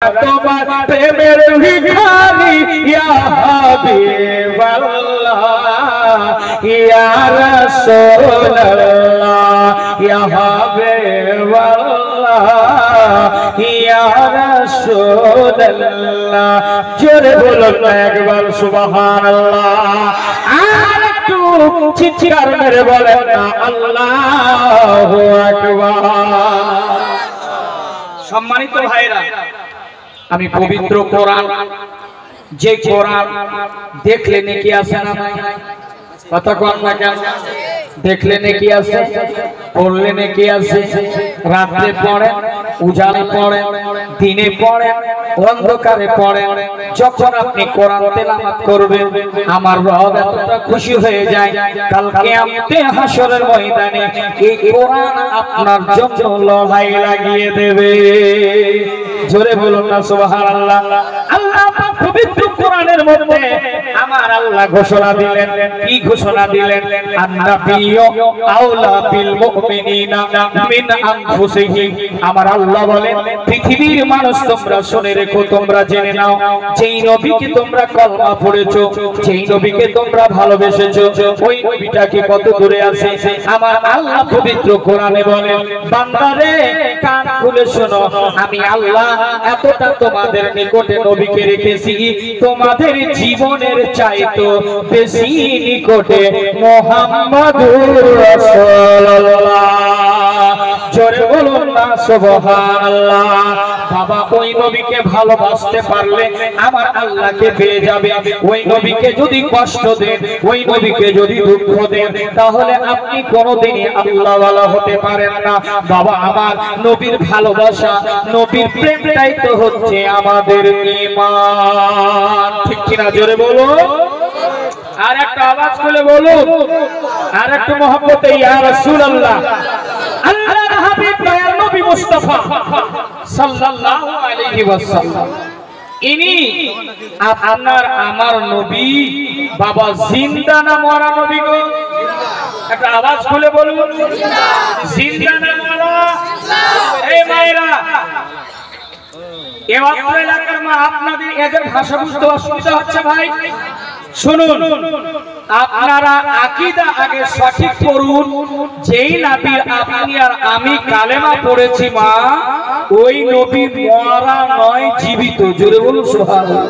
তোমার প্রেমের ভিখারি ইয়া হাবিবাল্লাহ ইয়া রাসূলুল্লাহ ইয়া হাবিবাল্লাহ ইয়া রাসূলুল্লাহ। জোরে বলুন না একবার সুবহানাল্লাহ। আর একটু চিৎকার মেরে বলেন না আল্লাহু আকবার। সম্মানিত ভাইরা, আমি পবিত্র কোরআন, যে কোরআন দেখলে নেকি আছে না? কথা কন না কেন? দেখলে নেকি আছে, পড়লে নেকি আছে। রাতে পড়ে, উজালে পড়ে, দিনে পড়ে, অন্ধকারে পড়ে। যখন আপনি কোরআন তেলাওয়াত করবেন আমার রব এতটা খুশি হয়ে যায়, কাল কিয়ামতে হাসরের ময়দানে এই কোরআন আপনার জন্য লড়াই লাগিয়ে দেবে। জোরে বলুন না সুবহানাল্লাহ। আল্লাহ পাক পবিত্র কোরআনের মধ্যে আমার আল্লাহ ঘোষণা দিলেন, কি ঘোষণা দিলেন? আন-নাবিয়্যু আওলা বিল মুমিনিনা মিন আনফুসিহিম। আমার আল্লাহ বলেন, পৃথিবীর মানুষ তোমরা শুনে রেখো, তোমরা জেনে নাও, যেই নবীকে তোমরা কলমা পড়েছো, যেই নবীকে তোমরা ভালোবেসেছো, ওই নবীটা কি কত দূরে আছে? আমার আল্লাহ পবিত্র কোরআনে বলেন, বান্দারে কান খুলে শোনো, আমি আল্লাহ এতটা তোমাদের নিকটে নবীকে রেখেছি, তোমাদের জীবনের চাইতো বেশি নিকটে মুহাম্মাদুর রাসূলুল্লাহ। জোরে বলুন না সুবহানাল্লাহ। বাবা, ওই নবীকে ভালোবাসতে পারলে আমার আল্লাহকে পেয়ে যাবে। ওই নবীকে যদি কষ্ট দেন, ওই নবীকে যদি দুঃখ দেন, তাহলে আপনি কোনোদিনই আল্লাহওয়ালা হতে পারেন না। বাবা আমার, নবীর ভালোবাসা, নবীর প্রেমটাই তো হচ্ছে আমাদের ঈমান। ঠিক কিনা? জোরে বলুন, আর একটা আওয়াজ করে বলুন, আর একটু মহব্বতে ইয়া রাসূলুল্লাহ। আল্লাহর হাবিব দয়াল নবী মুস্তাফা সাল্লাল্লাহু আলাইহি ওয়াসাল্লাম, ইনি আপনার আমার নবী। বাবা, জিন্দা না মরা নবী গো? একটা আওয়াজ করে বলুন, জিন্দা না মরা? এই মায়েরা, এই এলাকার মা, আপনাদের এদের ভাষা বুঝতে অসুবিধা হচ্ছে ভাই, শুনুন। আপনারা আকীদা আগে সঠিক করুন। যেই নবীর আপনি আর আমি কালেমা পড়েছি মা, ওই নবী মরা নয়, জীবিত। জোরে বলুন সুবহানাল্লাহ।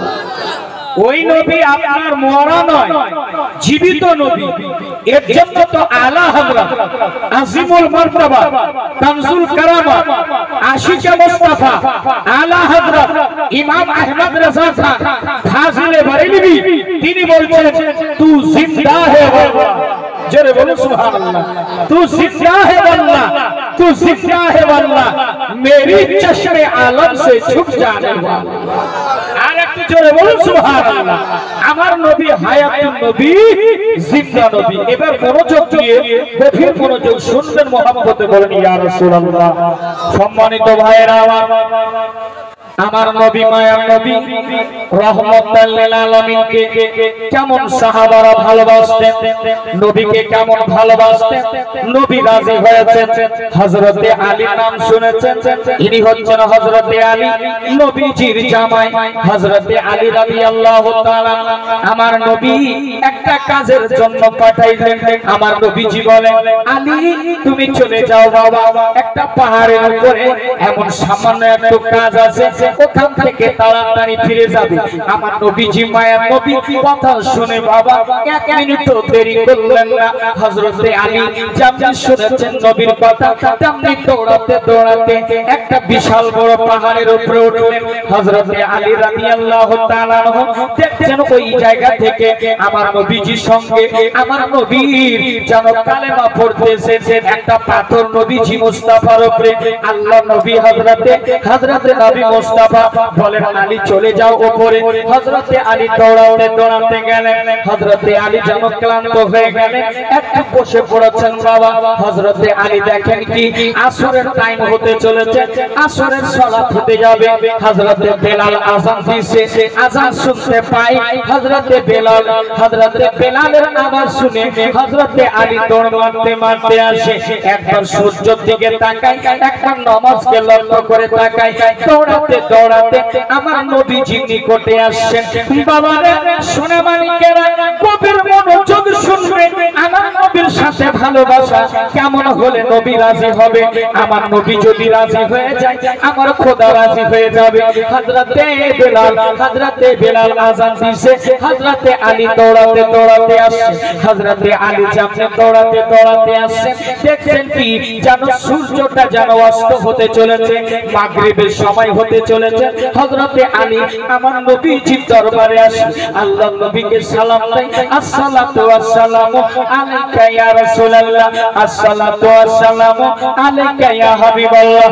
ওই নবী আপনার মরা নয়, জীবিত নবী। এর জন্য তো আলা হযরত আজিমুল মারতাবা তানজুল কারামা আশিকে মুস্তাফা আলা হযরত ইমাম আহমদ রাজা খান ফাজিলে বরেলভী তিনি বলছেন, তু জিন্দা হে ওয়াল্লাহ। জোরে বলুন সুবহানাল্লাহ। তু জিন্দা হে ওয়াল্লাহ, তু জিন্দা হে ওয়াল্লাহ, মেরি চশমে আলম সে ছুপ জানে ওয়ালা। আর একটু জোরে বলুন সুবহানাল্লাহ। আমার নবী হায়াতুন নবী, জিন্দা নবী। এবার মনোযোগ দিয়ে গভীর মনোযোগ শুনবেন, মুহাম্মদে বলেন ইয়া রাসূলুল্লাহ। সম্মানিত ভাইয়েরা আমার নবী, মায়ার নবী, রহমাতুল লিল আলামিনকে কেমন সাহাবারা ভালোবাসতেন, নবীকে কেমন ভালোবাসতেন, নবী রাজি হয়েছেন। হযরতে আলীর নাম শুনেছেন? ইনি হচ্ছেন হযরতে আলী, নবীজির জামাই। হযরতে আলী রাদিয়াল্লাহু তাআলা আমার নবী একটা কাজের জন্য পাঠাইলেন। আমার নবীজি বলেন, আলী তুমি চলে যাও বাবা, একটা পাহাড়ের উপরে এমন সামান্য একটু কাজ আছে, ওখান থেকে তাড়াতাড়ি ফিরে যাবে। আমার নবীজি, মায়ার নবী, কথা শুনে বাবা এক মিনিটও দেরি করলেন না। হযরতে আলী যেমন শুনেছেন নবীর কথা, তেমনি দৌড়াতে দৌড়াতে একটা বিশাল বড় পাহাড়ের উপরে উঠলেন। হযরতে আলী রাদিয়াল্লাহু তাআলা আনহু দেখছেন ওই জায়গা থেকে আমার নবীজির সঙ্গে আমার নবীর যেন কালেমা পড়তেছে একটা পাথর নবীজি মুস্তাফার উপরে। আল্লাহ নবী হযরতে নবী মুস্তাফা বলেন, আলী চলে যাও উপরে। হযরতে আলী দৌড়াতে দৌড়াতে গেলেন। হযরতে আলী যেন ক্লান্ত হয়ে গেলেন, একটু বসে পড়েছেন বাবা। হযরতে আলী দেখেন কি আসরের টাইম হতে চলেছে, আসরের সালাত হতে যাবে। হযরতে বেলাল আযান দিছে, আযান শুনতে পাই হযরতে বেলালের আওয়াজ শুনে হযরতে আলী দৌড় মারতে মারতে আসে। একবার সূর্যের দিকে তাকায়, একবার নামাজকে লক্ষ্য করে তাকায়, দৌড়াতে দৌড়াতে আমার নবীজি নিকটে আসছেন। বাবারে সোনা মানিকেরা কবির মনোযোগ শুনবে, আমার নবীর সাথে ভালোবাসা কেমন হলে নবী রাজি হবে। আমার নবী যদি রাজি হয়ে যায় আমার খোদা রাজি হয়ে যাবে। হযরতে বেলাল আযান দিছে, হযরতে আলী দৌড়াতে দৌড়াতে আসছে। হযরতে আলী যেমন দৌড়াতে দৌড়াতে আসছে, দেখছেন কি যেন সূর্যটা যেন অস্ত হতে চলেছে, মাগরিবের সময় হতে চলেছে। হযরতে আলী আমার নবীজির দরবারে আসে, আল্লাহর নবীকে সালাম দেয়, আসসালাতু ওয়াসসালামু আলাইকা ইয়া রাসূলুল্লাহ, আসসালাতু ওয়াসসালামু আলাইকা ইয়া হাবিবাল্লাহ।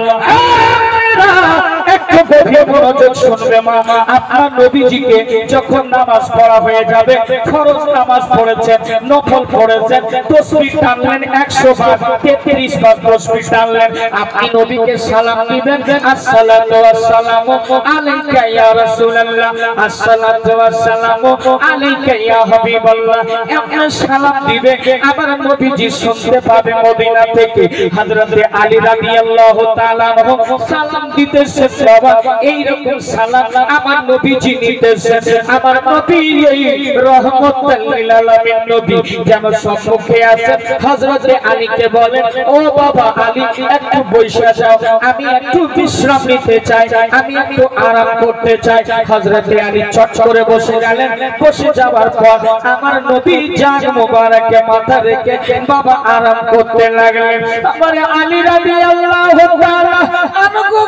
একটু গভীর মনোযোগ শুনবে মা, আপনার নবীজিকে যখন নামাজ পড়া হয়ে যাবে, ফরজ নামাজ পড়েছেন, নফল পড়েছেন, তাসবিহ টানলেন 100 বার, 33 বার তাসবিহ টানলেন, আপনি নবীকে সালাম দিবেন, আসসালাতু ওয়াসসালামু আলাইকা ইয়া রাসূলুল্লাহ, আসসালাতু ওয়াসসালামু আলাইকা ইয়া হাবিবাল্লাহ। আপনি সালাম দিবে, আবার নবীজি শুনতে পাবে মদিনা থেকে হযরতে আলী রাদিয়াল্লাহু তাআলা আনহু সালাম দিতেছে। বাবা এইরকম সালাম আমার নবীজি নিতেছেন। আমার নবী এই রহমতুল লিল আলামিন নবী যেন সম্মুখে আছেন। হযরতে আলীকে বলেন, ও বাবা আলী একটু বসে যাও, আমি একটু বিশ্রাম নিতে চাই, আমি একটু আরাম করতে চাই। হযরতে আলী চট করে বসে গেলেন। বসে যাওয়ার পর আমার নবী জান মোবারকে মাথা রেখে বাবা আরাম করতে লাগলেন। আমার আলী রাদিয়াল্লাহু তাআলা আনহু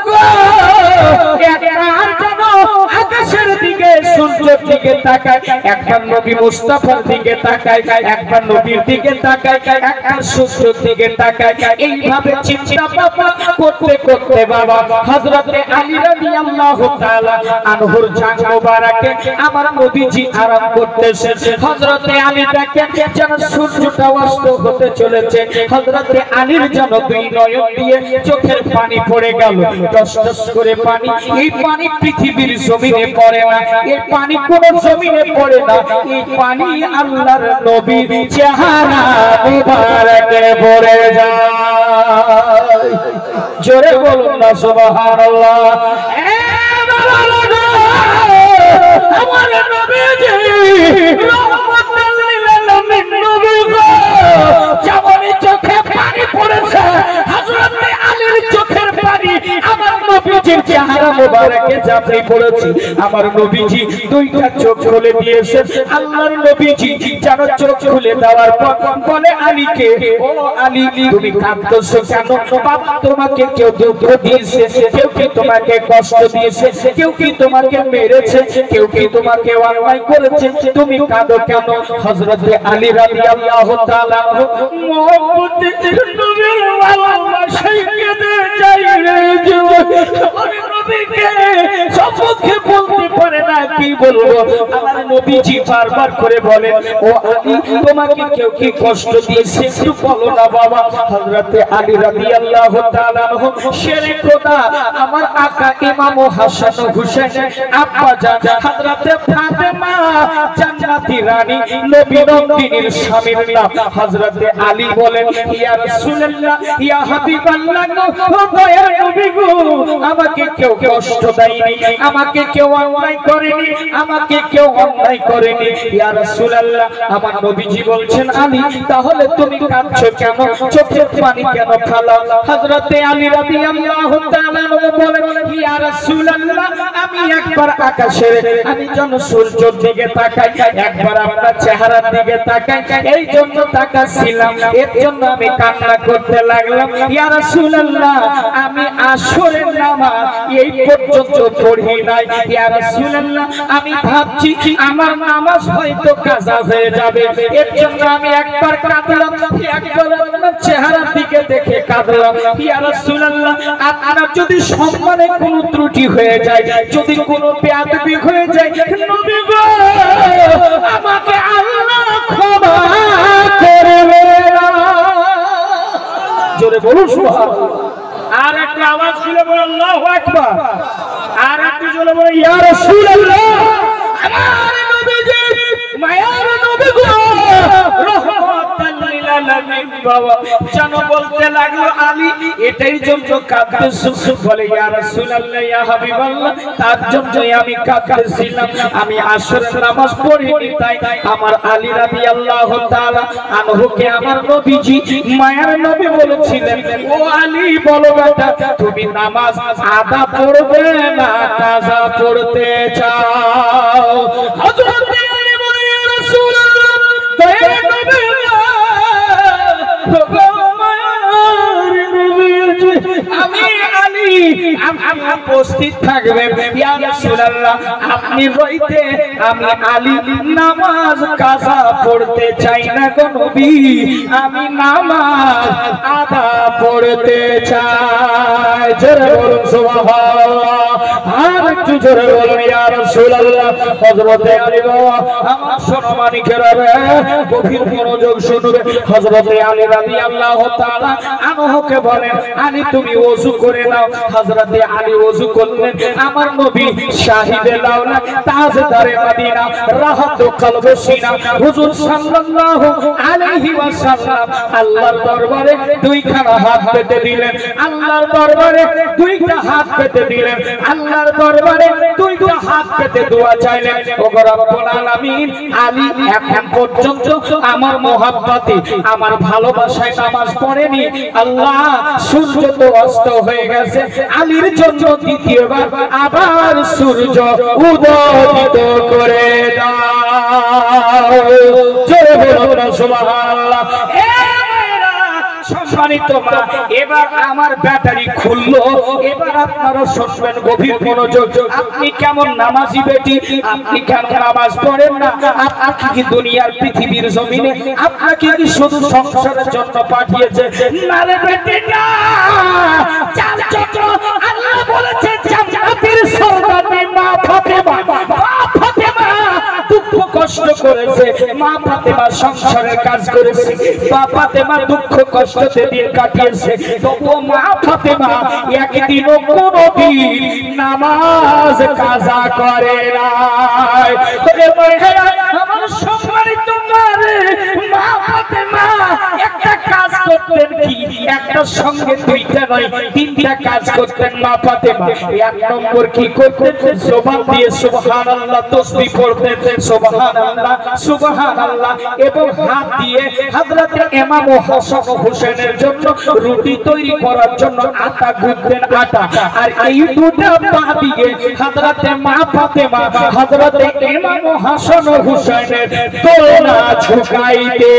আকাশের দিকে সূর্যের দিকে তাকায়, একবার নবী মুস্তাফার দিকে তাকায়, একবার নবীর দিকে তাকায়, একবার সূর্যের দিকে তাকায়। এইভাবে চিন্তা ভাবনা করতে করতে বাবা হযরতে আলী রাদিয়াল্লাহু তাআলা আনহুর জান মোবারকে আমার নবীজি আরাম করতেছেন। হযরতে আলী দেখেন যেন সূর্যটা অস্ত হতে চলেছে। হযরতে আলীর যেন দুই নয়ন দিয়ে চোখের পানি পড়ে গেল, টস টস করে পানি। এই পানি পৃথিবীর জমিনে পড়ে না, এই পানি কোন জমিনে পড়ে না, এই পানি আল্লাহর নবীর চেহারা মুবারকে পড়ে যায়। জোরে বলুন না সুবহানাল্লাহ। আমার নবীজি রহমতুল লিল আলামিন নবী গো, যেমন চোখে পানি পড়েছে হযরতে আলীর চোখের পানি আমার নবীজির চেহারা মোবারকে জাপড়ে পড়েছে। আমার নবীজি দুইটা চোখ খুলে দিয়েছেন। আল্লাহর নবীজি যেন চোখ খুলে দেওয়ার পর বলে আলীকে, ও আলী তুমি কাঁদছো কেন? বাবা তোমাকে কেউ দুঃখ দিয়েছে, কেউ কি তোমাকে কষ্ট দিয়েছে, কেউ কি তোমাকে মেরেছে, কেউ কি তোমাকে অন্যায় করেছে, তুমি কাঁদো কেন? হযরতে আলী রাদিয়াল্লাহু তাআলা মুহাম্মদের নবীর ভালোবাসায় কেঁদে যায় রে জীবন। আমি নবীকে সম্মুখে বলতে পারে না, কি বলবো। আমার নবীজি বারবার করে বলে, ও আলী তোমাকে কেউ কি কষ্ট দিয়েছে একটু বলো না বাবা। হযরতে আলী রাদিয়াল্লাহু তাআলা শেরে খোদা আমার আকা ইমাম হাসান হুসাইনের আব্বা জান হযরতে ফাতেমা জান্নাতি রানী নবী নবীর স্বামীর নাম হযরতে আলী বলেন, ইয়া রাসূলুল্লাহ ইয়া হাবিবাল্লাহ, ও দয়ার নবী গো, আমাকে কেউ কষ্ট দেয়নি, আমাকে কেউ অন্যায় করেনি, আমাকে কেউ অন্যায় করেনি। ইয়া রাসূলুল্লাহ আমার নবীজি বলছেন, আলী তাহলে তুমি কাঁদছো কেন, চোখের পানি কেন ফেলাও? হযরতে আলী রাদিয়াল্লাহু তাআলা বলেন, ইয়া রাসূলুল্লাহ আমি একবার আকাশের আমি যেন সূর্যের দিকে তাকাই, একবার আপনার চেহারার দিকে তাকাই, এই জন্য তাকাচ্ছিলাম, এর জন্য আমি কান্না করতে লাগলাম। ইয়া রাসূলুল্লাহ আমি আসরের নামাজ এই পর্যন্ত পড়ি নাই। ইয়া রাসূলুল্লাহ আমি ভাবছি আমার নামাজ হয়তো কাজা হয়ে যাবে, এর জন্য আমি একবার কাঁদলাম, একবার আপনার চেহারার দিকে দেখে কাঁদলাম। ইয়া রাসূলুল্লাহ আপনার যদি সম্মানে কোনো ত্রুটি হয়ে যায়, যদি কোনো বেয়াদবি হয়ে যায়, নবী গো আমাকে আল্লাহ ক্ষমা করবেন না। জোরে বলুন সুবহানাল্লাহ। আর একটা আওয়াজ শুনে বলুন আল্লাহু আকবার। আর একটু জোরে বলুন ইয়া রাসূলুল্লাহ। আমার নবীজি মায়ার নবী গো, রহমাতুল লিল আলামিন বাবা যেন বলতে লাগলো আলী এটাই জন্য কাঁদতেছো বলে ইয়া রাসূলুল্লাহ ইয়া হাবিবাল্লাহ তার জন্য আমি কাঁদতেছিলাম আমি আসরের নামাজ পড়িনি তাই আমার আলী রাদিয়াল্লাহু তাআলা আনহুকে আমার নবীজি মায়ার নবী বলেছিলেন ও আলী বলো বেটা তুমি নামাজ আদা পড়বে না কাজা পড়তে চাও হযরত আলী বলে ইয়া রাসূলুল্লাহ দয়ার নবী আমি আলী আমি উপস্থিত থাকবেন ইয়া রাসূলুল্লাহ আপনি রইতে আমি আলী নামাজ কাজা পড়তে চাই না গো নবী আমি নামাজ আদা পড়তে চাই জোরে বলুন সুবহানাল্লাহ আর একটু জোরে বলুন ইয়া রাসূলুল্লাহ হযরত আলী আমার সম্মানিকেরা গভীর মনোযোগ শুনবে হযরত আলী রাদিয়াল্লাহু তাআলা আনহুকে বলেন আলী তুমি ওযু করে নাও হযরত আলী ওযু করলেন আমার নবী শাহিদে লাউলা তাজদারে মদিনা রাহাত কলবে সিনা হুজুর সাল্লাল্লাহু আলাইহি ওয়াসাল্লাম আল্লাহর দরবারে দুইখানা হাত পেতে দিলেন আল্লাহর দরবারে দুইটা হাত পেতে দিলেন আল্লাহর দরবারে দুইটা হাত পেতে দোয়া চাইলেন ওগো রব্বুল আলামিন আলী এখন পর্যন্ত আমার মোহাব্বতে আমার ভালোবাসায় নামাজ পড়েনি আল্লাহ সূর্য তো অস্ত হয়ে গেছে আলীর জন্য দ্বিতীয়বার আবার সূর্য উদয় করে দাও জোরে বলুন সুবহানাল্লাহ সম্মানিত মা এবার আমার ব্যাটারি খুললো এবার আপনারা শুনবেন গভীর মনোযোগ আপনি কেমন নামাজি বেটি আপনি কেন নামাজ পড়েন না আপনি কি দুনিয়ার পৃথিবীর জমিনে আপনাকে কি শুধু সংসারের জন্য পাঠিয়েছে না রে বেটি না চার চক্র আল্লাহ বলেছে জান্নাতের সওগাতে মা ফাতেমা দুঃখ কষ্ট করেছে মা ফাতেমা সংসারের কাজ করেছে মা ফাতেমা দুঃখ কষ্টতে দিন কাটিয়েছে তবু মা ফাতেমা একদিনও কোনোদিন নামাজ কাজা করে নাই আমার সম্মানিত মা ফাতেমা একটা কাজ করতেন কি একটা সঙ্গে দুইটা নয় তিনটা কাজ করতেন মা ফাতেমা এক নম্বর কি করতেন জবান দিয়ে সুবহানাল্লাহ তাসবিহ পড়তেন সুবহানাল্লাহ সুবহানাল্লাহ এবং হাত দিয়ে হযরত ইমাম হাসান ও হুসাইনের জন্য রুটি তৈরি করার জন্য আটা গুঁথতেন আটা আর এই দুটো পা দিয়ে হযরত মা ফাতেমা হযরত ইমাম হাসান ও হুসাইনের দোলনা ঝুঁকাইতে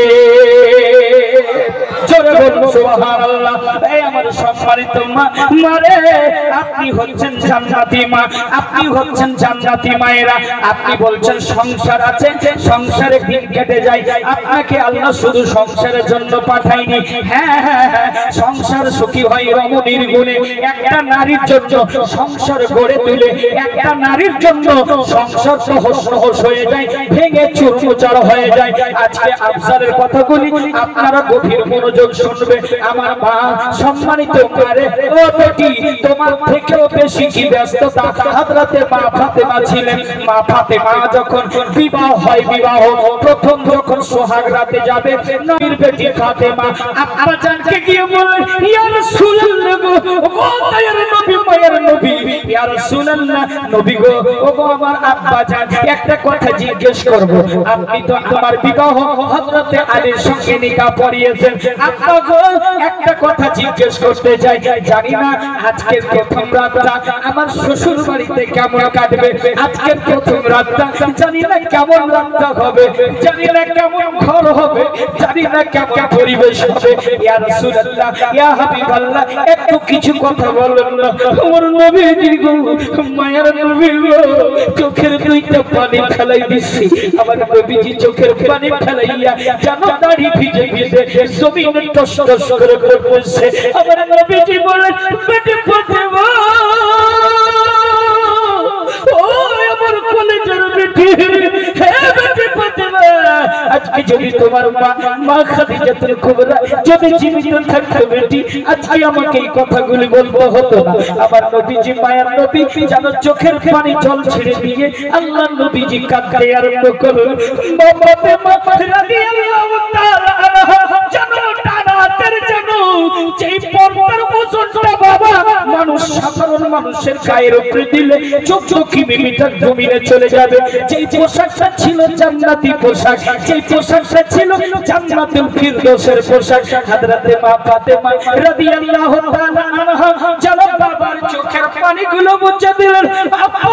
জোরে বলুন সুবহানাল্লাহ এই আমার সম্মানিত মা মারে আপনি হচ্ছেন জান্নাতি মা আপনি হচ্ছেন জান্নাতি মায়েরা আপনি বলছেন সংসার আছে সংসারে দিন কেটে যায় আপনাকে আল্লাহ শুধু সংসারের জন্য পাঠায়নি হ্যাঁ হ্যাঁ সংসার সুখী হয় রমণীর গুণে একটা নারীর জন্য সংসার গড়ে তুলে একটা নারীর জন্য সংসার সহজ সহজ হয়ে যায় ভেঙে চুরমুচার হয়ে যায় আজকে আফসারের কথাগুলি আপনারা গভীর মনোযোগ শুনবে আমার মা সম্মানিত মারে ও বেটি তোমার থেকেও বেশি কি ব্যস্ততা হযরত মা ফাতেমা ছিলেন মা ফাতেমা যখন বিবাহ হয় বিবাহ প্রথম যখন সোহাগ রাতে যাবে নবীর বেটি ফাতেমা আব্বা জানকে গিয়ে বলেন ইয়া রাসূলুল্লাহ ও দয়ার নবী মায়ের নবী ইয়া রাসূলুল্লাহ নবী গো ও আমার আব্বা জান একটা কথা জিজ্ঞেস করব আপনি তো আমার বিবাহ হযরত আলীর সঙ্গে নিকাহ পড়িয়েছেন আব্বা গো একটা কথা জিজ্ঞেস করতে চাই জানি না আজকের প্রথম রাতটা আমার শ্বশুর বাড়িতে কেমন কাটবে আজকের প্রথম রাতটা জানি না কেমন রাতটা হবে জানি না কেমন ঘর হবে জানি না কেমন পরিবেশ হবে ইয়া রাসূলুল্লাহ ইয়া হাবিবাল্লাহ একটু কিছু কথা বলুন না আমার নবীজি গো মায়ের নবী গো চোখের দুইটা পানি ফেলাই দিছি আমার নবীজি চোখের পানি ফেলাইয়া জানো দাড়ি ভিজে ভিজে জমিনে টস টস করে পড়ছে আমার নবীজি বলেন বেটি ফাতেমা ও আমার কলেজের বেটি হে বেটি ফাতেমা আজকে যদি তোমার মা খাদিজাতুল কুবরা যদি জীবিত থাকতো বেটি আজকে আমাকে এই কথাগুলি বলতে হতো না। আমার নবীজি মায়ের নবী যেন চোখের পানি জল ছেড়ে দিয়ে আল্লাহর নবীজি কাঁদতে আরম্ভ করলেন। ফাতেমা রাদিয়াল্লাহু তাআলা আনহা যেন টানাতের যেন যেই পর্দার ওজনটা বাবা মানুষ সাধারণ মানুষের গায়ের উপরে দিলে চোখ চোখি মিটার জমিনে চলে যাবে। যেই পোশাকটা ছিল জান্নাতি পোশাক, যেই পোশাকটা ছিল জান্নাতুল ফিরদৌসের পোশাক, হযরতে মা ফাতেমা রাদিয়াল্লাহু তাআলা আনহা যেন বাবার চোখের পানিগুলো মুছে দিলেন। আপু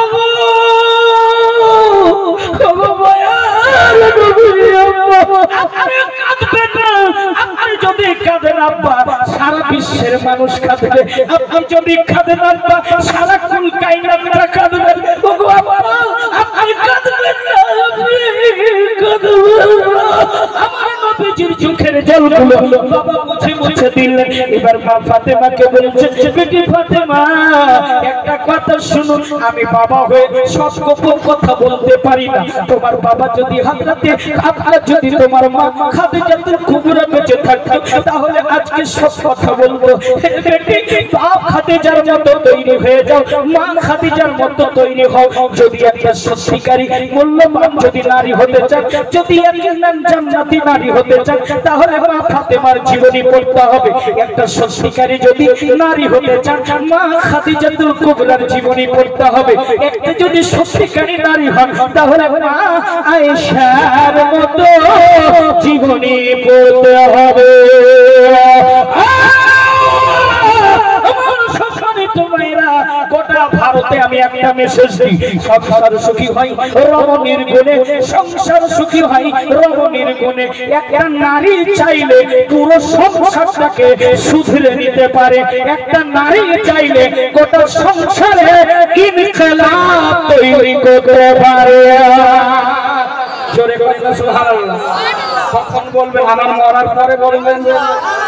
ওগো মায়ার নবী আম্মা আপনি কাঁদবেন না, আপনি যদি কাঁদেন আব্বা সারা বিশ্বের মানুষ কাঁদবে, আপনি যদি কাঁদেন আব্বা সারা কুল কায়নাতটা কাঁদবে। ওগো আব্বা আপনি কাঁদবেন না, আপনি কাঁদবেন না। আমার নবীজির চোখের জলগুলো বাবা মুছে মুছে দিলেন। এবার মা ফাতেমাকে বলছেন, বেটি ফাতেমা একটা কথা শুনো, আমি বাবা হয়ে সব গোপন কথা বলতে পারি না। তোমার বাবা যদি হাজরাতে আপনার যদি তোমার মা খাদিজাতুল কুবরা বেঁচে থাকতো তাহলে আজকে সব কথা বলবো। বেটি বাপ খাদিজার মতো তৈরি হয়ে যাও, মা খাদিজার মতো তৈরি হও। যদি একটা সত্যিকারী মূল্যবান যদি নারী হতে চান, যদি একজন জান্নাতি নারী হতে চান তাহলে মা ফাতেমার জীবনী পড়তে হবে। একটা সত্যিকারী যদি নারী হতে চান মা খাদিজাতুল কুবরার জীবনী পড়তে হবে। একটা যদি সত্যিকারী নারী হন তাহলে মা আয়েশার মতো জীবনী পড়তে হবে। গোটা ভারতে আমি একটা মেসেজ দিই, সংসার সুখী হয় রমণীর গুণে, সংসার সুখী হয় রমণীর গুণে। একটা নারী চাইলে পুরো সংসারটাকে শুধরে নিতে পারে, একটা নারী চাইলে গোটা সংসারে ইনকিলাব তৈরি করতে পারে। জোরে বলেন সুবহানাল্লাহ। কখন বলবেন? আমার মরার পরে বলবেন।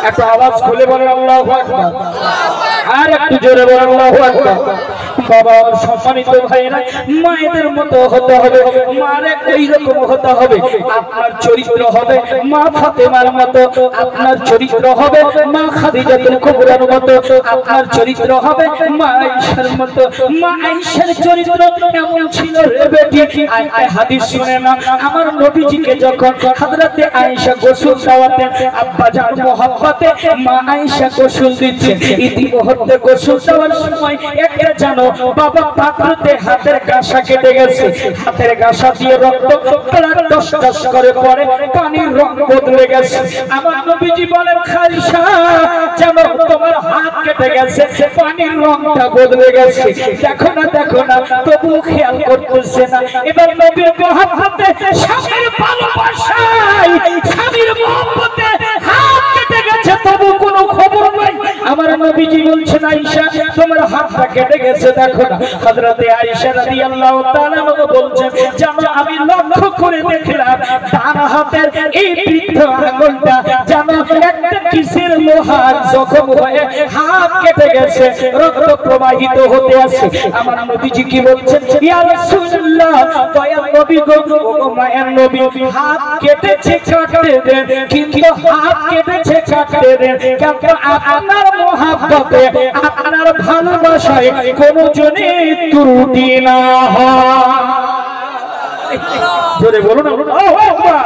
একটু আওয়াজ খুলে বলেন আল্লাহু আকবার। আর একটু জোরে বলেন আল্লাহু আকবার। বাবা সম্মানিত ভাইরা, মায়েদের মতো হতে হবে, মারে ওই রকম হতে হবে। আপনার চরিত্র হবে মা ফাতেমার মতো, আপনার চরিত্র হবে মা খাদিজাতুল কুবরার মতো, আপনার চরিত্র হবে মা আয়েশার মতো। মা আয়েশার চরিত্র এমন ছিল রে বেটি, হাদিস শুনে না। আমার নবীজিকে যখন হযরতে আয়েশা গোসল দেওয়াতেন, আব্বা জান মোহাব্বতে মা আয়েশা গোসল দিচ্ছে। ইতিমধ্যে গোসল দেওয়ার সময় একটা জানো বাবা পাত্রতে হাতের গাছা কেটে গেছে, হাতের গাছা দিয়ে রক্ত টস টস করে পড়ে, পানির রং বদলে গেছে। আমার নবীজি বলেন, খাদিজা জানো তোমার হাত কেটে গেছে, পানির রংটা বদলে গেছে, দেখো না দেখো না, তবু খেয়াল করতেছে না। এবার নবীর মহব্বতে স্বামীর ভালোবাসায় স্বামীর মহব্বতে হাত কেটে গেছে, তবু কোনো খবর নাই। আমার নবীজি বলছেন, আয়েশা তোমার হাতটা কেটে গেছে দেখো না। হযরতে আয়েশা রাদিয়াল্লাহু তাআলা আনহা বলছেন, জানো আমি লক্ষ্য করে দেখলাম ডান হাতের এই বৃদ্ধ আঙ্গুলটা জানো একটা কিসের লোহার জখম হয়ে হাত কেটে গেছে, রক্ত প্রবাহিত হতে আছে। আমার নবীজি কি বলছেন, ইয়া রাসূলুল্লাহ দয়াল নবী গো, ও মায়ের নবী, হাত কেটেছে কাটতে দেন, কিন্তু হাত কেটেছে কাটতে দেন, কারণ আপনার মহব্বতে আপনার ভালোবাসায় কোনো জনে ত্রুটি না হয়। জোরে বলুন আল্লাহু আকবার।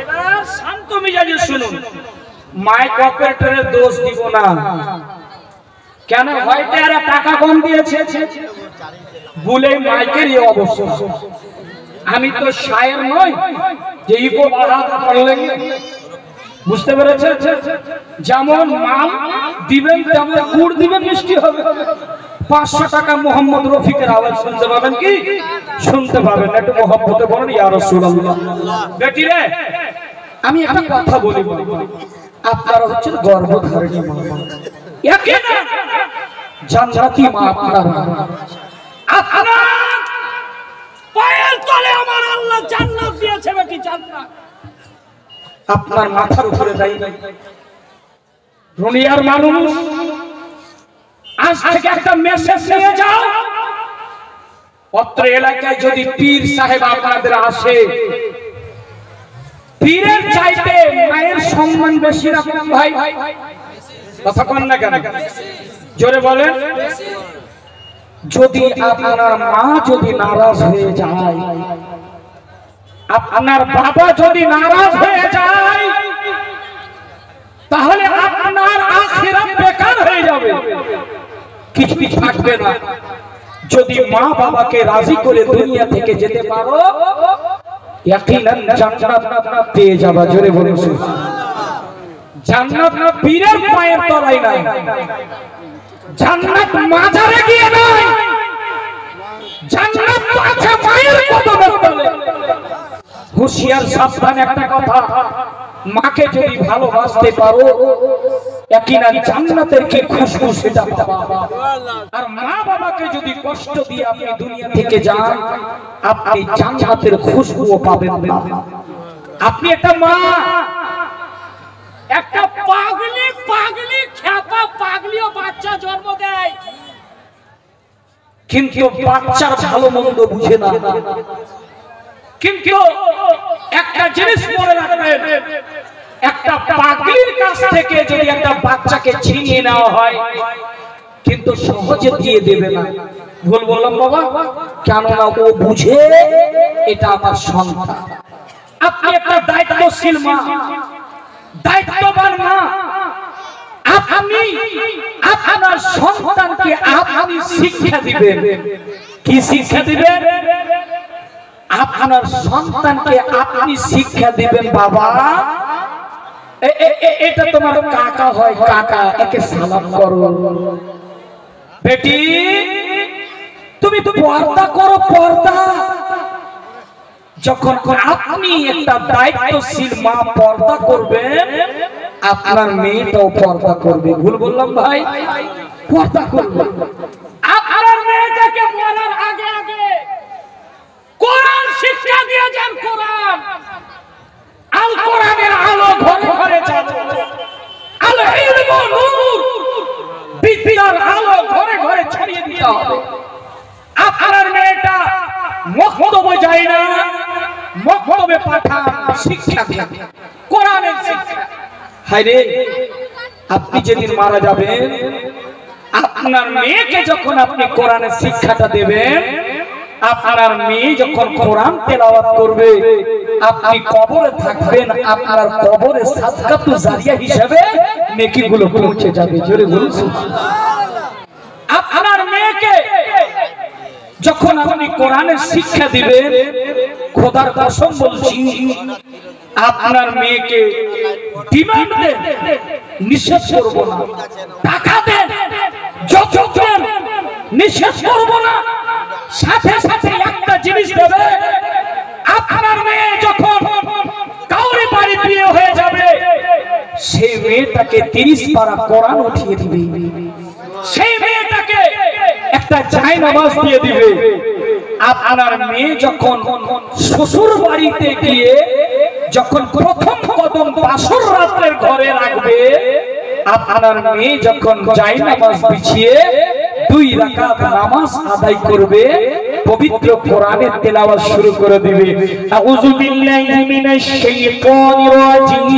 এবার শান্ত মিজাজে শুনুন, মাইক অপারেটরের দোষ দিব না, কেন হয়তো এরা টাকা কম দিয়েছে বলে মাইকের এই অবস্থা। আমি তো শায়ের নই যে ইকো বাড়াতে পারলে, বুঝতে পেরেছেন? যেমন মাল দিবেন তেমন গুড় দিবেন, মিষ্টি হবে। 500 টাকা মোহাম্মদ রফিকের আওয়াজ শুনতে পাবেন কি? শুনতে পাবেন। একটু মোহাম্মতে বলেন ইয়া রাসূলুল্লাহ। বেটি রে, আমি একটা কথা বলি, আপনারা হচ্ছেন গর্ভধারিণী মা, একে না জান্নাতি মা। আপনারা পায়ের তলে আমার আল্লাহ জান্নাত দিয়েছে, বেটি জান্নাত আপনার মাথার উপরে দেয় নাই। দুনিয়ার মানুষ আজ থেকে একটা মেসেজ নিয়ে যাও, অত্র এলাকায় যদি পীর সাহেব আপনাদের আসে পীরের চাইতে মায়ের সম্মান বেশি রাখুন ভাই। কথা কন না কেন? জোরে বলেন। যদি আপনার মা যদি নারাজ হয়ে যায়, আপনার বাবা যদি নারাজ হয়ে যায়, তাহলে আপনার আখিরাত বেকার হয়ে যাবে, কিছুই থাকবে না। যদি মা বাবাকে রাজি করে দুনিয়া থেকে যেতে পারো, ইয়াকিনান জান্নাত পেয়ে যাবে। জোরে বলুন জান্নাত পীরের পায়ের তলায় নাই, জান্নাত মাজারে গিয়ে নাই, জান্নাত আছে মায়ের কদমের তলে। হুঁশিয়ার সাবধান একটা কথা, মাকে যদি ভালোবাসতে পারো, ইয়াকিনান জান্নাতের কি খুশবু সেটা পাবা। আর মা বাবাকে যদি কষ্ট দিয়ে আপনি দুনিয়া থেকে যান, আপনি জান্নাতের খুশবুও পাবেন না। আপনি একটা মা, একটা পাগলি পাগলি খ্যাপা পাগলিও বাচ্চা জন্ম দেয়, কিন্তু বাচ্চার ভালো মন্দ বুঝে না। কিন্তু একটা জিনিস মনে রাখবেন, একটা পাগলির কাছ থেকে যদি একটা বাচ্চাকে ছিনিয়ে নেওয়া হয়, কিন্তু সহজে দিয়ে দেবে না। ভুল বললাম বাবা? কেননা ও বুঝে এটা আমার সন্তান। আপনি একটা দায়িত্বশীল মা, দায়িত্ববান মা, আপনি আপনার সন্তানকে আপনি শিক্ষা দিবেন। কি শিক্ষা দিবেন? আপনার সন্তানকে আপনি শিক্ষা দিবেন, বাবা এটা তোমার কাকা হয়, কাকা একে সালাম করো। বেটি তুমি পর্দা করো, পর্দা। যখন আপনি একটা দায়িত্বশীল মা পর্দা করবেন, আপনার মেয়েটাও পর্দা করবে। ভুল বললাম ভাই? পর্দা করবে। আপনার মেয়েটাকে মরার আগে আগে কোরআন শিক্ষা দিয়ে যান। কোরআন, আল কোরআনের আলো ঘরে ঘরে যাবে। আল ইলমু নূর, বিদ্যার আলো ঘরে ঘরে ছড়িয়ে দিতে হবে। আপনার মেয়েটা মক্তবে যায় না, মক্তবে পাঠান, শিক্ষা দিয়ে কোরআনের শিক্ষা। হায়রে, আপনি যেদিন মারা যাবেন, আপনার মেয়েকে যখন আপনি কোরআনের শিক্ষাটা দেবেন, আপনার মেয়ে যখন কোরআন তেলাওয়াত করবে, আপনি কবরে থাকবেন, আপনার কবরে সাদকাতু জারিয়া হিসেবে নেকিগুলো পৌঁছে যাবে। জোরে বলুন সুবহানাল্লাহ। আপনার মেয়েকে যখন আপনি কোরআনের শিক্ষা দিবেন, খোদার কসম বলছি, আপনার মেয়েকে ডিমান্ড দেন, নিষেধ করব না। টাকা দেন, যত দেন, নিষেধ করব না। সাথে সাথে একটা জিনিস দেবে, আপনার মেয়ে যখন কাউরি বাড়ি বিয়ে হয়ে যাবে, সেই মেয়েটাকে 30 পারা কোরআন উঠিয়ে দিবে। সেই মেয়েটাকে একটা জায়নামাজ দিয়ে দিবে। আপনার মেয়ে যখন শ্বশুর বাড়িতে গিয়ে যখন প্রথম কদম বাসর রাতের ঘরে রাখবে, আপনার মেয়ে যখন জায়নামাজ বিছিয়ে 2 রাকাত নামাজ আদায় করবে, পবিত্র কোরআনের তেলাওয়াত শুরু করে দিবে। আউযু বিল্লাহি মিনাশ শাইতানির রাজীম,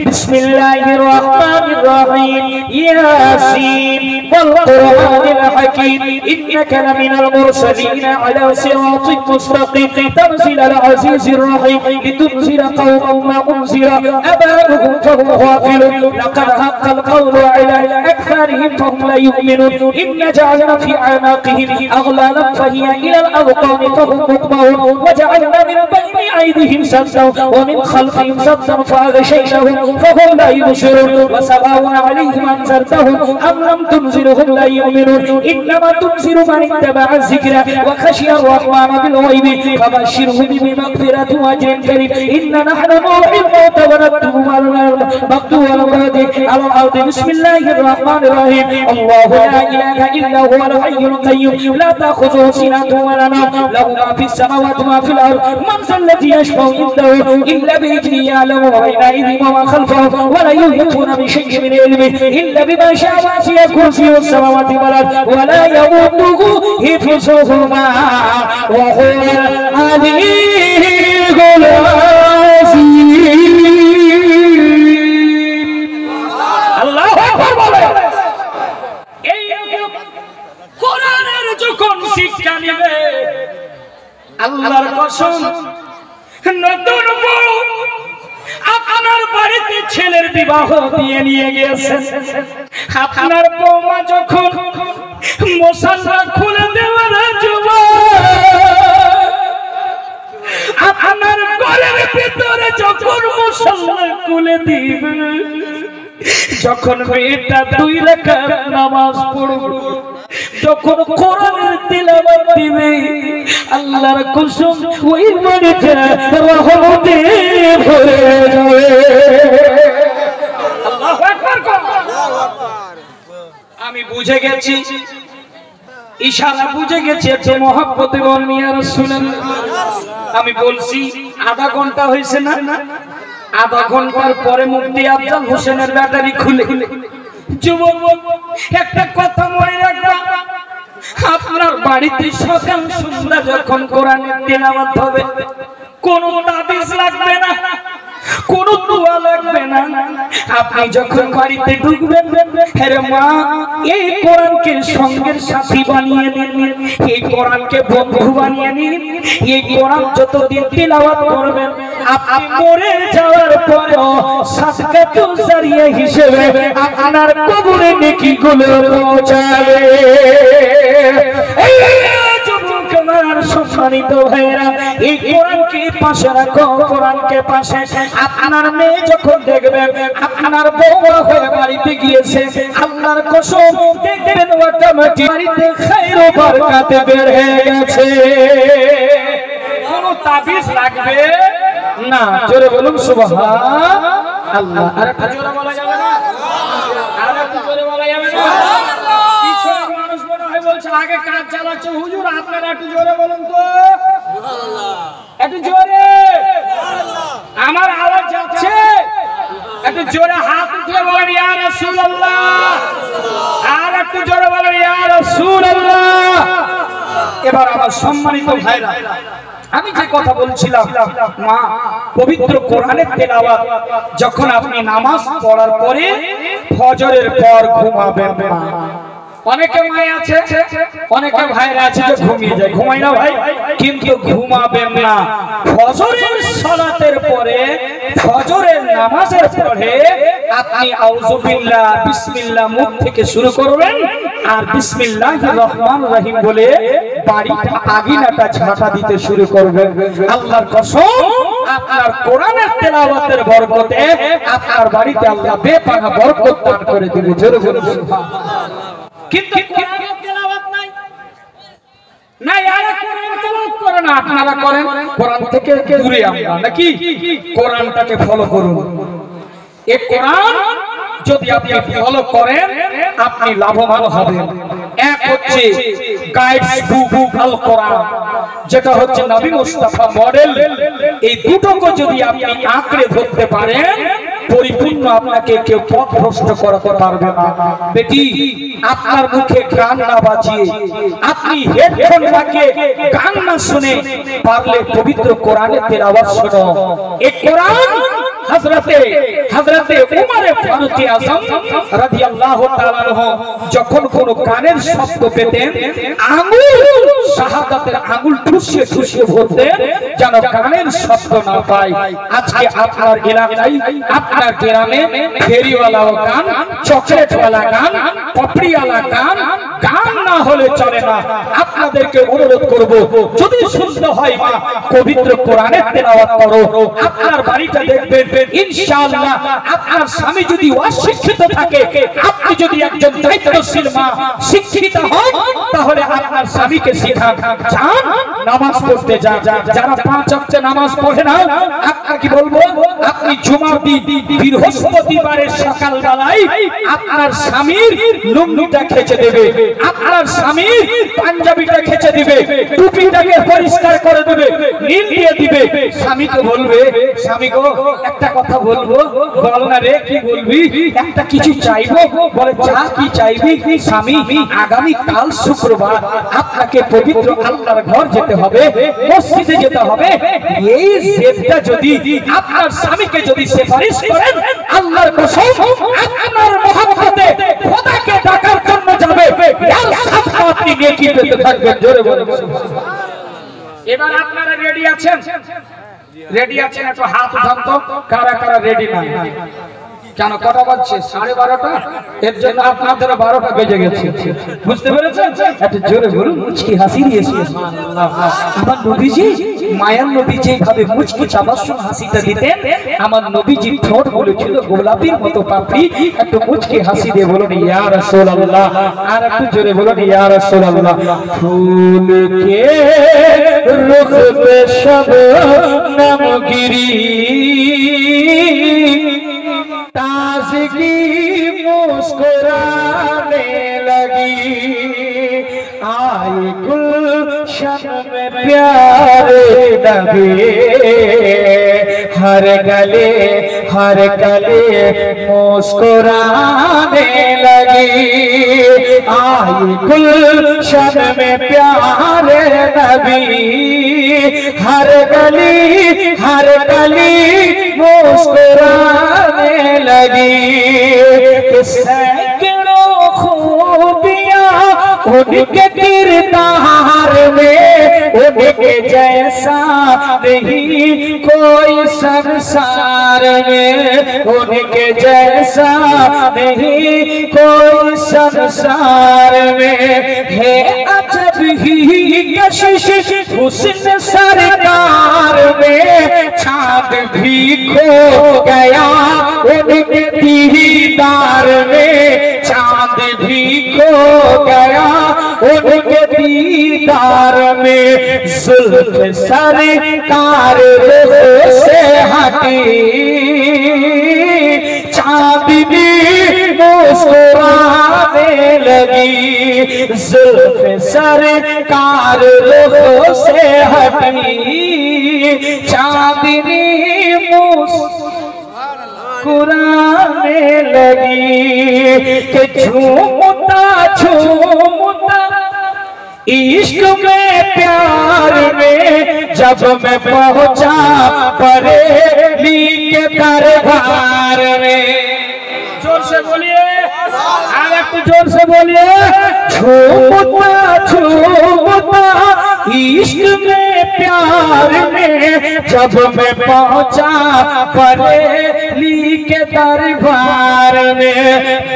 বিসমিল্লাহির রহমানির রহিম, ইয়াসিন ওয়াল কুরআনিল হাকীম, ইন্নাকা লামিনাল মুরসালিন আলা সিরাতিন মুস্তাকিম, তানজিলাল আজিজির রহিম, লিতুনজিরা কওমান মা উনজিরা আবাহুম ফাহুম গাফিলুন, লাকাদ হাক্কাল কাওলু আলা আকসারিহিম ফাহুম লা ইউমিনুন, ইন্না জাআলনা ফি আনাকিহিম আগলালান ফাহিয়া ইলাল আযকানি ফাহুম মুতমাউন, ওয়া জাআলনা মিন বাইনি আইদিহিম সাদদান ওয়া মিন খালফিহিম সাদদান ফাগশাইনাহুম فهم لا يبصرون وسواء عليهم أنذرتهم أم لم تنذرهم لا يؤمنون إنما تنذر من اتبع الذكر وخشي الرحمن بالغيب فبشره بمغفرة وأجر كريم إنا نحن نحيي الموتى ونكتب ما مكتوب على الأرض بسم الله الرحمن الرحيم الله لا إله إلا هو الحي القيوم لا تأخذه سنة ولا نوم له ما في السماوات وما في الأرض من ذا الذي يشفع عنده إلا بإذنه يعلم بين أيديهم وما خلفهم ولا يحيطون بشيء من علمه إلا بما شاء وسع كرسيه السماوات والأرض ولا يؤوده حفظهما وهو العلي আল্লাহু আকবার বলে। এই কোরআনের যখন শিক্ষা নেবে আল্লাহর কসম, নতুন বউ আপনার বাড়িতে ছেলের বিবাহ দিয়ে নিয়ে গেছেন, আপনার বৌমা যখন মশালা খুলে দেওয়ার আপনার ঘরের ভিতরে যখন মশালা খুলে দিবে, যখন মেয়েটা 2 রাকাত নামাজ পড়বে, যখন কোরআনের তিলাওয়াত দিবে, আল্লাহর কসম ওই বাড়িটা রহমতে ভরে যাবে। আল্লাহু আকবার। আমি বুঝে গেছি, ইশারা বুঝে গেছি, একটু মহব্বতে বলেন ইয়া রাসূলুল্লাহ। আমি বলছি আধা ঘন্টা হয়েছে না, আধা ঘন্টার পরে মুফতি আফজাল হোসেনের ব্যাটারি খুলে যুবক একটা কথা মনে রাখবা, আপনার বাড়িতে সকাল সন্ধ্যা যখন কোরআনের তেলাওয়াত হবে, কোনো তাবিজ লাগবে না, কোনো দোয়া লাগবে না। আপনি যখন বাড়িতে ঢুকবেন, আরে মা এই কোরআনকে সঙ্গের সাথী বানিয়ে নিন, এই কোরআনকে বন্ধু বানিয়ে নিন, এই কোরআন যতদিন তেলাওয়াত করবেন আপনি মরে যাওয়ার পরেও সাদকাতুল জারিয়া হিসেবে আপনার কবরে নেকিগুলো পৌঁছাবে। সম্মানিত ভাইরা, এই কোরআনকে পাশে রাখো, কোরআনকে পাশে। আপনার মেয়ে যখন দেখবেন আপনার বউমা হয়ে বাড়িতে গিয়েছে, আল্লাহর কসম দেখবেন অটোমেটিক বাড়িতে খাইর ও বরকত বের হয়ে গেছে। কোনো তাবিজ লাগবে না। জোরে বলুন সুবহানাল্লাহ। আর একটু জোরে বলা যাবে না? আর একটু জোরে বলা যাবে না? মানুষ মনে হয় বলছে আগে কাজ চালাচ্ছে হুজুর, আপনারা একটু জোরে বলুন তো, একটু জোরে। আমার আওয়াজ যাচ্ছে, একটু জোরে হাত উঠিয়ে বলেন ইয়া রাসূলুল্লাহ। আর একটু জোরে বলেন ইয়া রাসূলুল্লাহ। এবার আমার সম্মানিত ভাইরা, আমি যে কথা বলছিলাম, মা পবিত্র কোরআনের তেলাওয়াত যখন আপনি নামাজ পড়ার পরে ফজরের পর ঘুমাবেন না। অনেকে ভাই আছে, অনেকে ভাইরা আছে যে ঘুমিয়ে যায়, ঘুমাই না ভাই, কিন্তু ঘুমাবেন না। ফজরের সালাতের পরে, ফজরের নামাজের পরে আপনি আউযু বিল্লাহ বিসমিল্লাহ মুখ থেকে শুরু করবেন, আর বিসমিল্লাহির রহমানির রহিম বলে বাড়িটা আগিনাটা ঝাঁটা দিতে শুরু করবেন। আল্লাহর কসম, আপনার কোরআনের তেলাওয়াতের বরকতে আপনার বাড়িতে আল্লাহ বেপানা বরকত দান করে দিবে। জোরে জোরে সুবহানাল্লাহ। কিন্তু কোরআনের তেলাওয়াত নাই, না যারা কোরআন তেলাওয়াত করে না, আপনারা করেন, কোরআন থেকে দূরে আমরা নাকি? কোরআনটাকে ফলো করুন। এই কোরআন যদি আপনি ফলো করেন আপনি লাভবান হবেন। এক হচ্ছে গাইডস বুক আল কোরআন, যেটা হচ্ছে নবী মুস্তাফা মডেল। এই দুটোকে যদি আপনি আঁকড়ে ধরতে পারেন, পরিপূর্ণ আপনাকে কেউ পথভ্রষ্ট করাতে পারবে না। বেটি, আপনার মুখে গান না বাজিয়ে, আপনি হেডফোন লাগিয়ে গান না শুনে, পারলে পবিত্র কোরআনের তেলাওয়াত শোনো। এই কোরআন হযরতে উমর ফারুক আযম রাদিয়াল্লাহু তাআলা আনহু যখন কোন গানের শব্দ পেতেন, আঙ্গুল শাহাদাতের আঙ্গুল ঠুসিয়ে ঠুসিয়ে ভরতেন যেন গানের শব্দ না পায়। আজকে আপনার এলাকায়, আপনার গ্রামে ফেরিওয়ালাও গান, চকলেটওয়ালা গান, পাপড়িওয়ালা গান, গান না হলে চলে না। আপনাদেরকে অনুরোধ করব, যদি শুনতে হয় মা পবিত্র কোরআনের তেলাওয়াত করো। আপনার বাড়িটা দেখবেন ইনশাআল্লাহ, আপনার স্বামী যদি অশিক্ষিত থাকে, আপনি যদি একজন দায়িত্বশীল মা শিক্ষিত হন, তাহলে আপনার স্বামীকে শেখান, যান নামাজ পড়তে যান। যারা 5 ওয়াক্ত নামাজ পড়ে না, আপনাকে বলবো আপনি জুমার দিন বৃহস্পতিবারের সকাল বেলায় আপনার স্বামীর লুঙ্গিটা খেচে দেবে, আপনার স্বামীর পাঞ্জাবিটা খেচে দিবে, টুপিটাকে পরিষ্কার করে দেবে, নীল দিয়ে দিবে। স্বামীকে বলবে, স্বামী গো একটা কথা বলবো। বল না রে, কি বলবি? একটা কিছু চাইবো। বলে যা কি চাইবি? স্বামী আগামী কাল শুক্রবার আপনাকে পবিত্র আল্লাহর ঘর যেতে যেতে হবে, মসজিদে যেতে হবে। এই জেদটা যদি আপনার স্বামীকে যদি সুপারিশ করেন, আল্লাহর কসম আপনার মহব্বতে খোদাকে ডাকার জন্য যাবে, এর সাথে আপনি নেকি পেতে থাকবেন। জোরে বলুন সুবহানাল্লাহ। এবার আপনারা রেডি আছেন? রেডি আছেন? একটু হাত উঠান তো, কারা কারা রেডি না? কেন কটা বাজছে? 12:30। এর জন্য আপনাদের 12টা বেজে গেছে, বুঝতে পেরেছেন? একটু জোরে বলুন, মুচকি হাসি দিয়ে সুবহানাল্লাহ। আমার নবীজি, মায়ার নবী যেভাবে মুচকি তাবাসসুম হাসিটা দিতেন, আমার নবীজি ঠোঁট বলেছিল গোলাপের মতো পাপড়ি। একটু মুচকি হাসি দিয়ে বলুন ইয়া রাসূলুল্লাহ। আর একটু জোরে বলুন ইয়া রাসূলুল্লাহ। ফুল কে রুখ पे शबनम गिरी, ताज़गी मुस्कुराने लगी, आए गुलशन में प्यारे नबी, हर गले मुस्कुराने लगी, आए गुलशन में प्यारे नबी, हर गली मुस्कुराने लगी। सैकड़ों खूबियां उनके किरदार में, उनके जैसा नहीं कोई संसार में, उनके जैसा नहीं कोई संसार में। है अजब ही कशिश हुस्न सरकार में, चाँद भी खो गया उनके दीदार में, चाँद भी खो गया उनके दीदार में। जुल्फ सरकार से हटी, चांदनी मुस्कुराने लगी, जुल्फ सरकार से हटी, चांदनी मुस्कुराने लगी। कि झूमता झूमता इश्क में प्यार में, जब मैं पहुंचा बरेली के दरबार में। जोर से बोलिए, और एक जोर से बोलिए। झूमता झूमता इश्क में प्यार में, जब मैं पहुंचा बरेली के दरबार में।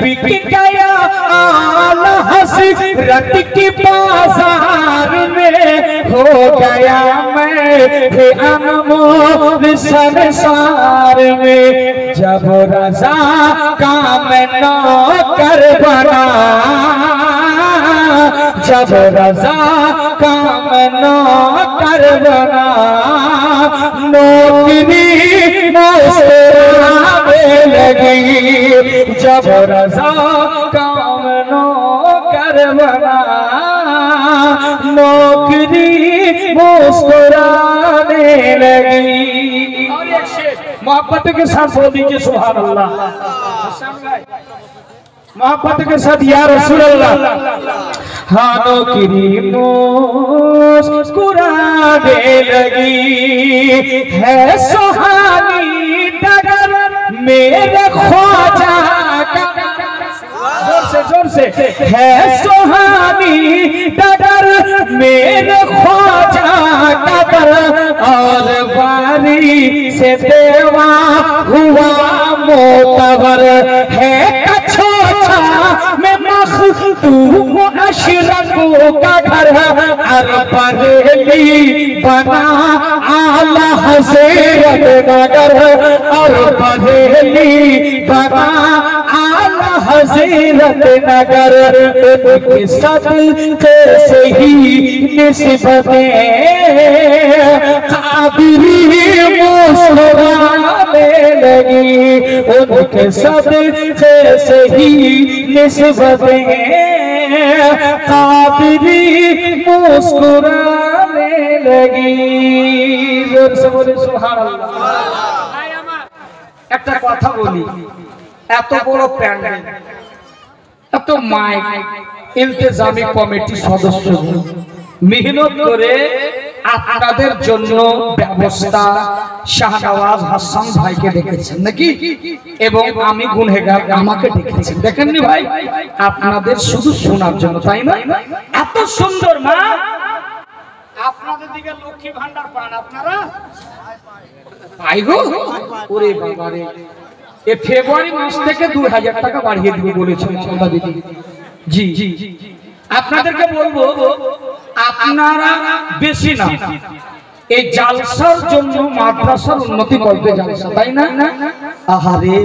बिक गया आला हसरत की बाजार में, हो गया मैं अनमोल संसार में। जब रज़ा का मैं नौकर बना, जब रज़ा का मैं नौकर बना, नौकरी मुस्कुराने लगी। जब रज़ा का मैं नौकर बना, नौकरी मुस्कुराने लगी। और एक शेर मोहब्बत के साथ बोल दीजिए सुभान अल्लाह। मोहब्बत के साथ या रसूल अल्लाह। हाँ नौकरी मुस्कुराने लगी, है सुहानी डगर मेरे ख्वाजा का। जोर से है सुहानी डगर मेरे ख्वाजा का दर, और बारी से देवा हुआ मोतबर है। कछोछा में मखदूम अशरफों का घर, और बरेली बना आला हज़रत नगर, और बरेली बना आला हज़रत नगर। उनके सदक़े से ही निस्बतें काबिरी मुस्कुराने लगी, उनके सदक़े से ही निस्बतें काबिरी मुस्कुराने लगी। जोर से बोले सुभान अल्लाह। একটা কথা বলি, এত বড় প্যান্ডেল, এত মাইক, ইলতেজামি কমিটি সদস্য মেহনত করে আপনাদের জন্য ব্যবস্থা শাহনওয়াজ হাসান ভাইকে ডেকেছেন নাকি, এবং আমি গুনহেগার আমাকে ডেকেছেন, দেখেননি ভাই? আপনাদের শুধু শোনার জন্য, তাই না? এত সুন্দর মা, আপনাদের দিকে লক্ষ্মী ভান্ডার পান আপনারা? পাই গো, ওরে বাবা রে, এই ফেব্রুয়ারি মাস থেকে 2000 টাকা বাড়িয়ে দিবে বলেছেন মমতা দিদি। জি জি, আপনাদেরকে বলবো আপনারা বেশি না, এই জালসার জন্য মাদ্রাসার উন্নতি করতে জালসা, তাই না? আহারে,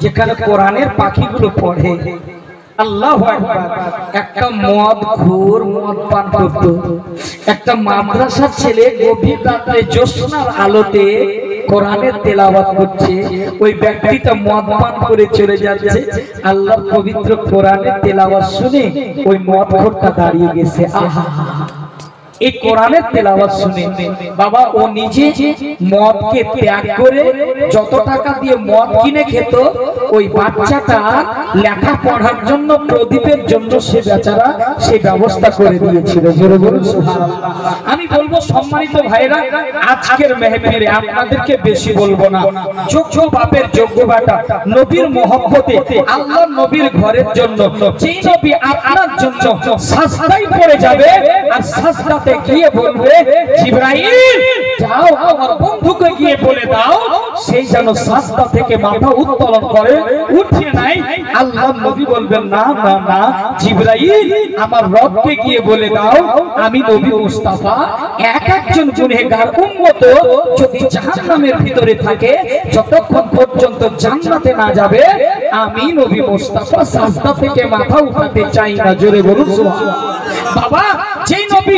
যেখানে কোরআনের পাখিগুলো পড়ে, আল্লাহু আকবার, একটা মদখোর মদ পান করত, একটা মাদ্রাসার ছেলে গভীর রাতে জ্যোৎস্নার আলোতে কোরআনের তেলাওয়াত করছে, ওই ব্যক্তিটা মদ পান করে চলে যাচ্ছে, আল্লাহর পবিত্র কোরআনের তেলাওয়াত শুনে ওই মদখোরটা দাঁড়িয়ে গেছে। আহা, এই কোরআনের তেলাওয়াত শুনে বাবা ও নিজে মদকে ত্যাগ করে যত টাকা দিয়ে মদ কিনে খেত, ওই বাচ্চাটা লেখাপড়ার জন্য প্রদীপের জন্য সে বেচারা সে ব্যবস্থা করে দিয়েছিল। জোরে বলুন সুবহানাল্লাহ। আমি বলবো সম্মানিত ভাইরা, আজকের মেহফিলে আপনাদেরকে বেশি বলবো না, যোগ্য বাপের যোগ্য বেটা, নবীর মহব্বতে আল্লাহর নবীর ঘরের জন্য যেই নবী আপনার জন্য সাজদায় পড়ে যাবে আর সাজদাতে গিয়ে বলবে জিবরাইল যাও আমার বন্ধুকে গিয়ে বলে দাও সেই যেন সাজদা থেকে মাথা উত্তোলন করে উঠে নাই, আল্লাহর নবী বলবেন না না না জিবরাইল আমার রবকে গিয়ে বলে দাও আমি নবী মুস্তাফা একজন গুনাহগার উম্মত যদি জাহান্নামের ভিতরে থাকে যতক্ষণ পর্যন্ত জান্নাতে না যাবে আমি নবী মুস্তাফা সাজদা থেকে মাথা উঠাতে চাই না। জোরে বলুন সুবহানাল্লাহ। বাবা, যেই নবী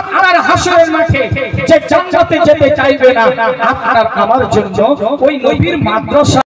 আপনার হাসরের মাঠে যে জান্নাতে যেতে চাইবে না, আপনার আমার জন্য ওই নবীর মাদ্রাসা